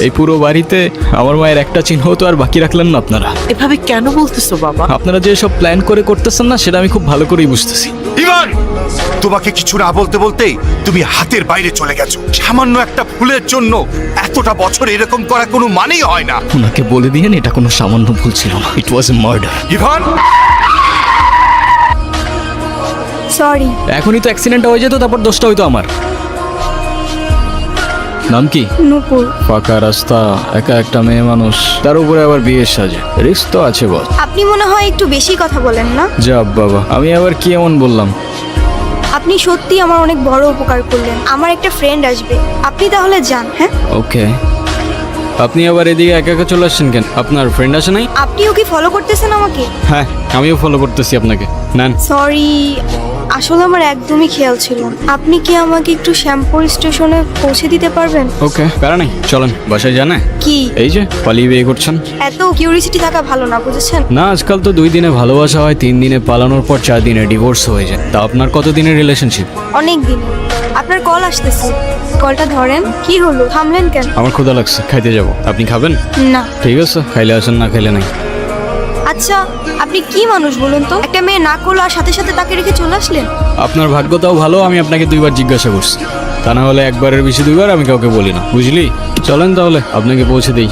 এই পুরো বাড়িতে আমার মায়ের একটা চিহ্ন তো আর বাকি রাখলেন না আপনারা। এভাবে কেন বলতেছো বাবা? আপনারা যে সব প্ল্যান করে করতেছেন না, সেটা আমি খুব ভালো করেই বুঝতেছি। ইভান, তোমাকে কিছু না বলতে বলতেই তুমি হাতের বাইরে চলে গেছো। সামান্য একটা ভুলের জন্য এতটা বছর এরকম করা কোনো মানেই হয় না। ওনাকে বলে দিয়েন এটা কোনো সামান্য ভুল ছিল না, it was a murder. Ivan, sorry. এখনই তো অ্যাক্সিডেন্ট হয়ে যেত, তারপর দোষটা হইতো আমার। নাম কি? নূপুর। ফাঁকা রাস্তা, একা একটা মেয়ে মানুষ, তার উপরে আবার বিয়ের সাজে, রিস্ক তো আছে বস। আপনি মনে হয় একটু বেশি কথা বলেন না? যাব বাবা, আমি আবার কি এমন বললাম? আপনি সত্যি আমার অনেক বড় উপকার করলেন। আমার একটা ফ্রেন্ড আসবে, আপনি তাহলে যান। হ্যাঁ, ওকে। আপনি আবার এদিকে একা একা চলে আসছেন কেন? আপনার ফ্রেন্ড আসে নাই? আপনিও কি ফলো করতেছেন আমাকে? হ্যাঁ, আমিও ফলো করতেছি আপনাকে। নেন। সরি, আসলে আমার একদমই খেয়াল ছিল না। আপনি কি আমাকে একটু শ্যামপুর স্টেশনে পৌঁছে দিতে পারবেন? ওকে, প্যারা নেই, চলেন বাসায় জানে। কি এই যে পালিয়ে বিয়ে করছেন। এত কিউরিসিটি থাকা ভালো না, বুঝেছেন? না, আজকাল তো 2 দিনে ভালোবাসা হয়, 3 দিনে পালানোর পর 4 দিনে ডিভোর্স হয়ে যায়। তা আপনার কত দিনের রিলেশনশিপ? অনেক দিন। আপনার কল আসতেছে, কলটা ধরেন। কি হলো, থামলেন কেন? আমার ক্ষুধা লাগছে, খাইতে যাব। আপনি খাবেন? না। ঠিক আছে, খাইলে আসেন, না খাইলে নাই। আচ্ছা, আপনি কি মানুষ বলুন তো? একটা মেয়ে না করলো আর সাথে সাথে তাকে রেখে চলে আসলেন? আপনার ভাগ্যটাও ভালো, আমি আপনাকে 2বার জিজ্ঞাসা করছি। তা না হলে একবারের বেশি 2বার আমি কাউকে বলি না, বুঝলি? চলেন তাহলে আপনাকে পৌঁছে দেই।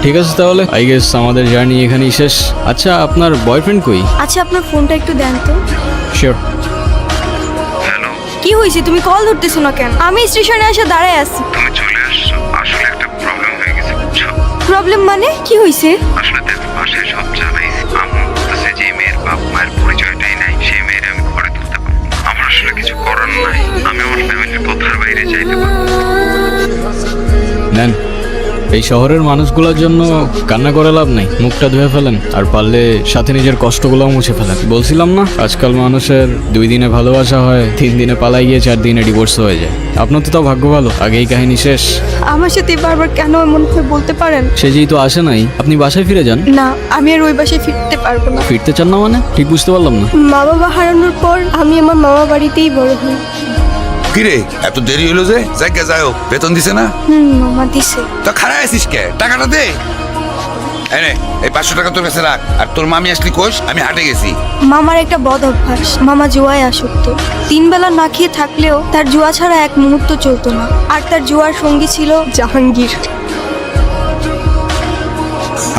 ঠিক আছে তাহলে, আই গেস আমাদের জার্নি এখানেই শেষ। আচ্ছা, আপনার বয়ফ্রেন্ড কই? আচ্ছা, আপনার ফোনটা একটু দেন তো। শিওর। কি হয়েছে, তুমি কল ধরতেছো না কেন? আমি স্টেশনে এসে দাঁড়ায় আছি। তুমি চলে আসছো, আসলে একটা প্রবলেম হয়ে গেছে বুঝছো। প্রবলেম মানে কি হয়েছে? আসলে দেখো, বাসায় সব জানাইছি, আম্মু বলতেছে যে মেয়ের বাপ মায়ের পরিচয়টাই নাই, সেই মেয়ের আমি ঘরে তুলতে পারবো না। আমার আসলে কিছু করার নাই, আমি আমার ফ্যামিলির কথার বাইরে যাইতে পারবো না। নেন, এই শহরের মানুষগুলোর জন্য কান্না করে লাভ নাই, মুখটা ধুয়ে ফেলেন, আর পারলে সাথে নিজের কষ্টগুলোও মুছে ফেলেন। বলছিলাম না, আজকাল মানুষের 2 দিনে ভালোবাসা হয়, 3 দিনে পালাই গিয়ে 4 দিনে ডিভোর্স হয়ে যায়। আপনার তো তাও ভাগ্য ভালো, আগেই কাহিনী শেষ। আমার সাথে বারবার কেন এমন করে বলতে পারেন? সে যেহেতু আসে নাই, আপনি বাসায় ফিরে যান। না, আমি আর ওই বাসায় ফিরতে পারবো না। ফিরতে চান না মানে? ঠিক বুঝতে পারলাম না। মা বাবা হারানোর পর আমি আমার মামা বাড়িতেই বড় হই। কিরে এত দেরি হলো যে? জায়গা যাও, বেতন দিছে না? মামা দিছে। তো খারাপ আছিস কে? টাকাটা দে। এনে এই 500 টাকা তোর কাছে রাখ। আর তোর মামি আসলি কোষ? আমি হাটে গেছি। মামার একটা বদ অভ্যাস, মামা জুয়ায় আসক্ত। 3 বেলা না খেয়ে থাকলেও তার জুয়া ছাড়া এক মুহূর্ত চলতো না। আর তার জুয়ার সঙ্গী ছিল জাহাঙ্গীর।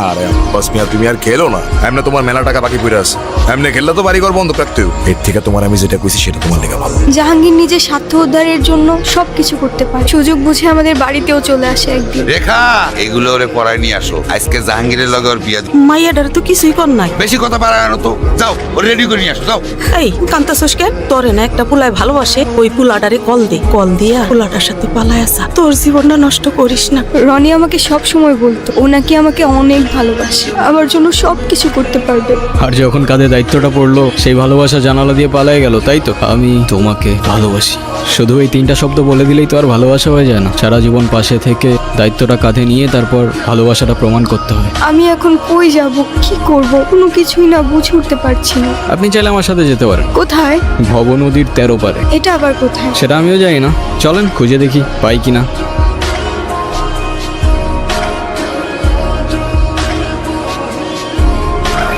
আরে বাস মিয়া, তুমি আর খেলো না। এমনি তোমার মেলা টাকা বাকি পড়ে আছে। এমনি খেললে তো বাড়ি ঘর বন্ধ রাখতে হবে। এর থেকে তোমার আমি যেটা কইছি সেটা তোমার লেগে ভালো। জাহাঙ্গীর নিজের স্বার্থ উদ্ধারের জন্য সবকিছু করতে পারে। সুযোগ বুঝে আমাদের বাড়িতেও চলে আসে একদিন। রেখা, এগুলো ওরে পড়ায় নিয়ে আসো। আজকে জাহাঙ্গীরের লগে ওর বিয়া। মাইয়াডার তো কিছুই কর নাই। বেশি কথা বাড়ানো তো। যাও, ওর রেডি করে নিয়ে আসো, যাও। এই কান্তাছস কেন? তোরে না একটা পুলায় ভালোবাসে, ওই পুলাটারে কল দে। কল দিয়া পুলাটার সাথে পালায় আসা। তোর জীবনটা নষ্ট করিস না। রনি আমাকে সব সময় বলতো ও নাকি আমাকে অনেক ভালোবাসে, আমার জন্য সবকিছু করতে পারবে। আর যখন কাঁধে দায়িত্বটা পড়লো, সেই ভালোবাসা জানালা দিয়ে পালাই গেল, তাই তো? আমি তোমাকে ভালোবাসি, শুধু এই 3টা শব্দ বলে দিলেই তো আর ভালোবাসা হয়ে যায় না। সারা জীবন পাশে থেকে দায়িত্বটা কাঁধে নিয়ে তারপর ভালোবাসাটা প্রমাণ করতে হয়। আমি এখন কই যাব, কি করব, কোনো কিছুই না বুঝে উঠতে পারছি না। আপনি চাইলে আমার সাথে যেতে পারেন, কোথায়? ভব নদীর 13 পারে। এটা আবার কোথায়? সেটা আমিও জানি না, চলেন খুঁজে দেখি পাই কিনা।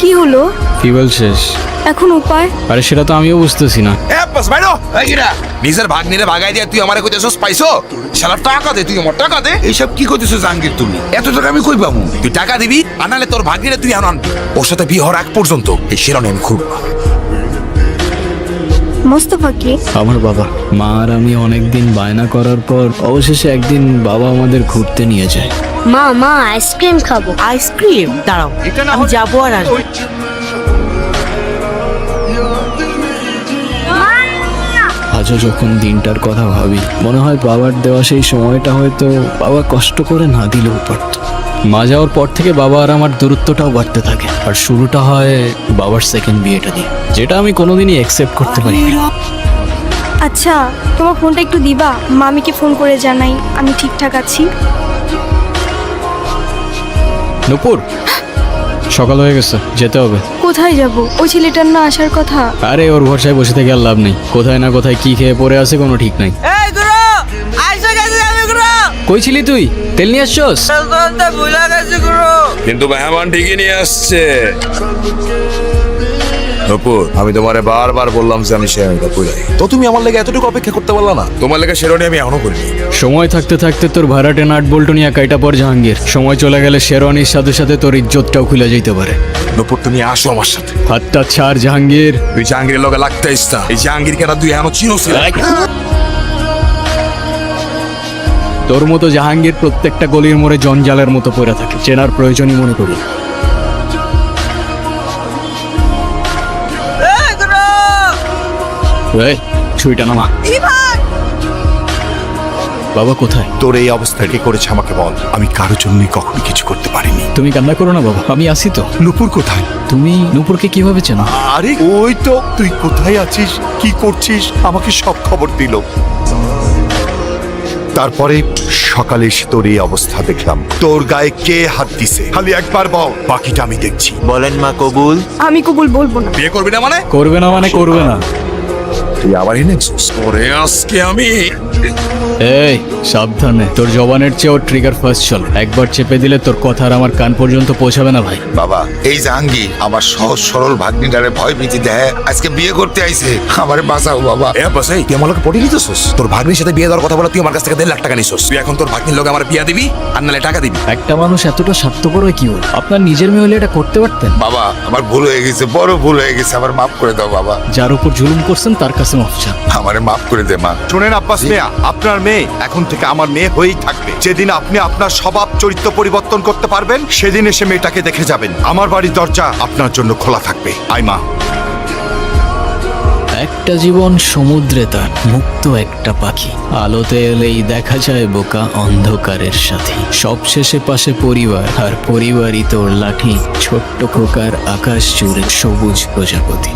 কি হলো? ফিউয়েল শেষ। এখন উপায়? আরে সেটা তো আমিও বুঝতেছি না। এ বাস বাইরো। এই কিরা? নিজের ভাগ্নিরে ভাগাই দিয়া তুই আমারে কইতেছস পাইছো? শালা টাকা দে, তুই আমার টাকা দে। এইসব কি কইতেছো জাহাঙ্গীর তুমি? এত টাকা আমি কই পাবো? তুই টাকা দিবি, আর নাহলে তোর ভাগ্নিরে তুই আনবি। ওর সাথে বিয়ে হওয়ার আগ পর্যন্ত এই শিরনে আমি খুব। মোস্তফা কে? আমার বাবা। মা আর আমি অনেকদিন বায়না করার পর অবশেষে একদিন বাবা আমাদের ঘুরতে নিয়ে যায়। মা মা আইসক্রিম খাবো। আইসক্রিম? দাঁড়াও, আমি যাবো আর আসবো। আজও যখন দিনটার কথা ভাবি, মনে হয় বাবার দেওয়া সেই সময়টা হয়তো বাবা কষ্ট করে না দিলেও পারত। মা যাওয়ার পর থেকে বাবা আর আমার দূরত্বটাও বাড়তে থাকে, আর শুরুটা হয় বাবার সেকেন্ড বিয়েটা দিয়ে, যেটা আমি কোনোদিনই অ্যাকসেপ্ট করতে পারি না। আচ্ছা, তোমার ফোনটা একটু দিবা, মামিকে ফোন করে জানাই আমি ঠিকঠাক আছি। নূপুর, সকাল হয়ে গেছে, যেতে হবে। কোথায় যাব? ওই ছেলেটার না আসার কথা। আরে ওর ভরসায় বসে থেকে আর লাভ নেই, কোথায় না কোথায় কি খেয়ে পড়ে আছে কোনো ঠিক নাই। কই ছিলি তুই? তেল নিয়ে আসছস? কিন্তু মেহমান ঠিকই নিয়ে আসছে। নপুর, আমি তোমারে বারবার বললাম যে আমি শেরওয়ানিটা পরাই, তো তুমি আমার লেগে এতটুকু অপেক্ষা করতে পারলা না? তোমার লেগে শেরওয়ানি আমি এখনো করিনি। সময় থাকতে থাকতে তোর ভাড়াটে নাট বল্টু নিয়ে কাইটা পর জাহাঙ্গীর। সময় চলে গেলে শেরওয়ানির সাথে সাথে তোর ইজ্জতটাও খুলে যেতে পারে। নপুর, তুমি আসো আমার সাথে। হাতটা ছাড় জাহাঙ্গীর। তুই জাহাঙ্গীরের লগে লাগতে ইস্তা। এই জাহাঙ্গীর কেনা তুই এখনো চিনোস না? তোর মতো জাহাঙ্গীর প্রত্যেকটা গলির মোড়ে জঞ্জালের মতো পড়ে থাকে, চেনার প্রয়োজনই মনে করি। এই, ছুরিটা নামা। বাবা কোথায়? তোর এই অবস্থা কে করেছে আমাকে বল। আমি কারোর জন্যই কখনো কিছু করতে পারিনি। তুমি কান্না করো না বাবা, আমি আসি তো। নুপুর কোথায়? তুমি নূপুরকে কিভাবে চেনো? আরে ওই তো, তুই কোথায় আছিস, কি করছিস, আমাকে সব খবর দিল। তারপরে সকালে এসে তোর এই অবস্থা দেখলাম। তোর গায়ে কে হাত দিছে খালি একবার বল, বাকিটা আমি দেখছি। বলেন মা কবুল। আমি কবুল বলবো না। বিয়ে করবি না মানে? করবে না মানে করবে না। তুই আবার এনেছিস? ওরে আজকে আমি এই সাবধানে, তোর জবানের চেয়েও ট্রিগার ফার্স্ট চল। একবার চেপে দিলে তোর কথা আর আমার কান পর্যন্ত পৌঁছাবে না ভাই। বাবা, এই জাহাঙ্গীর আমার সহজ সরল ভাগ্নিটারে ভয় ভীতি দেয়, আজকে বিয়ে করতে আইছে। আমারে বাঁচাও বাবা। এ বসে, তুই আমার লোকে পড়ে নিতেছস? তোর ভাগ্নির সাথে বিয়ে দেওয়ার কথা বলে তুই আমার কাছ থেকে 1.5 লাখ টাকা নিছস। তুই এখন তোর ভাগ্নির লোকে আমার বিয়ে দিবি আর নালে টাকা দিবি? একটা মানুষ এতটা স্বার্থপর হয় কি হল? আপনার নিজের মেয়ে হলে এটা করতে পারতেন। বাবা, আমার ভুল হয়ে গেছে, বড় ভুল হয়ে গেছে, আমার মাফ করে দাও বাবা। যার উপর জুলুম করছেন তার কাছে মাফ চান। আমারে মাফ করে দে মা। শোনেন আব্বাস মিয়া, আপনার মেয়ে এখন থেকে আমার মেয়ে হয়েই থাকবে। যেদিন আপনি আপনার স্বভাব চরিত্র পরিবর্তন করতে পারবেন, সেদিন এসে মেয়েটাকে দেখে যাবেন। আমার বাড়ির দরজা আপনার জন্য খোলা থাকবে। আই মা। একটা জীবন সমুদ্রে তার মুক্ত একটা পাখি, আলোতে এলেই দেখা যায় বোকা অন্ধকারের সাথে। সবশেষে পাশে পরিবার, আর পরিবারই তোর লাঠি। ছোট্ট খোকার আকাশ জুড়ে সবুজ প্রজাপতি।